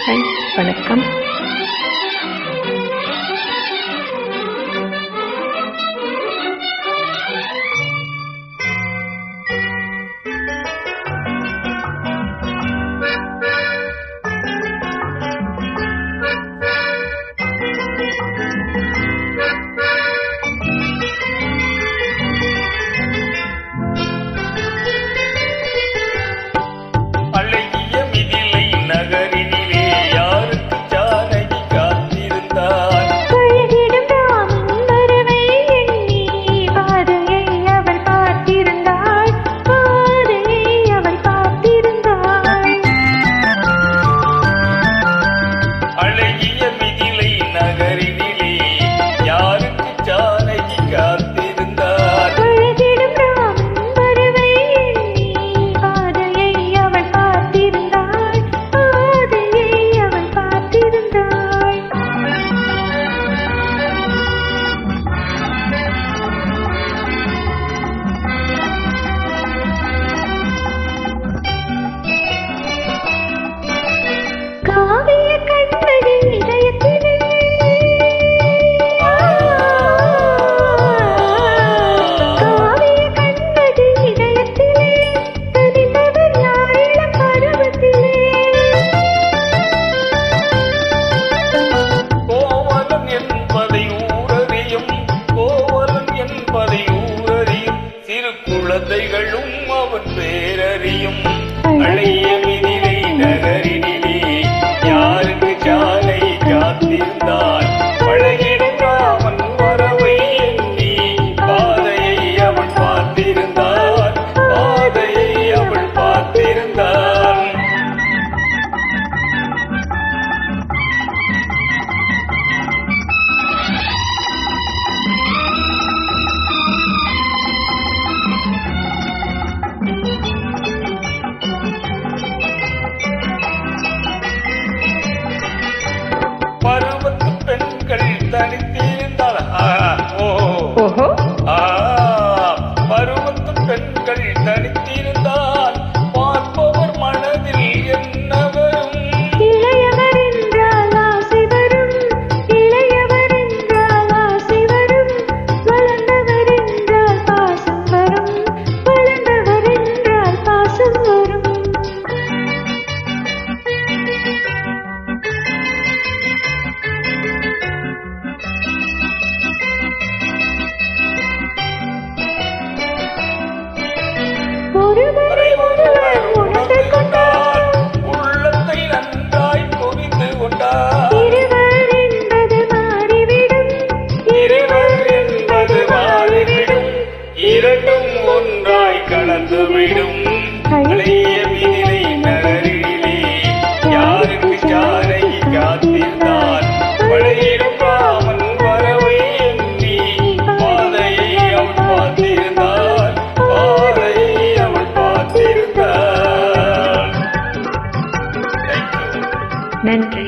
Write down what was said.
Hi, வணக்கம். குழந்தைகளும் அவன் பேரறியும் அழைய மிதிலை நகரினிலே யாருக்கு சாலை காத்திருந்தான் பழகிடும் அவன் வரவை எண்ணி பாதையை அவள் பார்த்திருந்தான் பாதையை அவள் பார்த்திருந்தான். பருவத்து பெண்கள் தனித்திருந்தால் பருவத்து பெண்கள் தனித்திருந்தால் பார்ப்பவர் மனதில் என்ன வரும்? இளையவர் என்றால் ஆசை வரும், இளையவர் என்றால் ஆசை வரும், வளர்ந்தவர் என்றால் பாசம் வரும், வளர்ந்தவர் என்றால் பாசம் வரும். ஒருவரை ஒருவர் உணர்ந்து கொண்டால் உள்ளத்தை நன்றாய் புரிந்து கொண்டார். இருவர் என்பது மாறிவிடும், இருவர் என்பது மாறிவிடும், இரண்டும் ஒன்றாய் கலந்துவிடும். அழைய மிதிலை நகரிலே யாருக்கு சாலை காத்திருந்தான் பழகிடும் ராமன் வரவை எண்ணி பாதையை அவள் பார்த்திருந்தான் பாதையை அவள் பார்த்திருந்தான். நன்றி.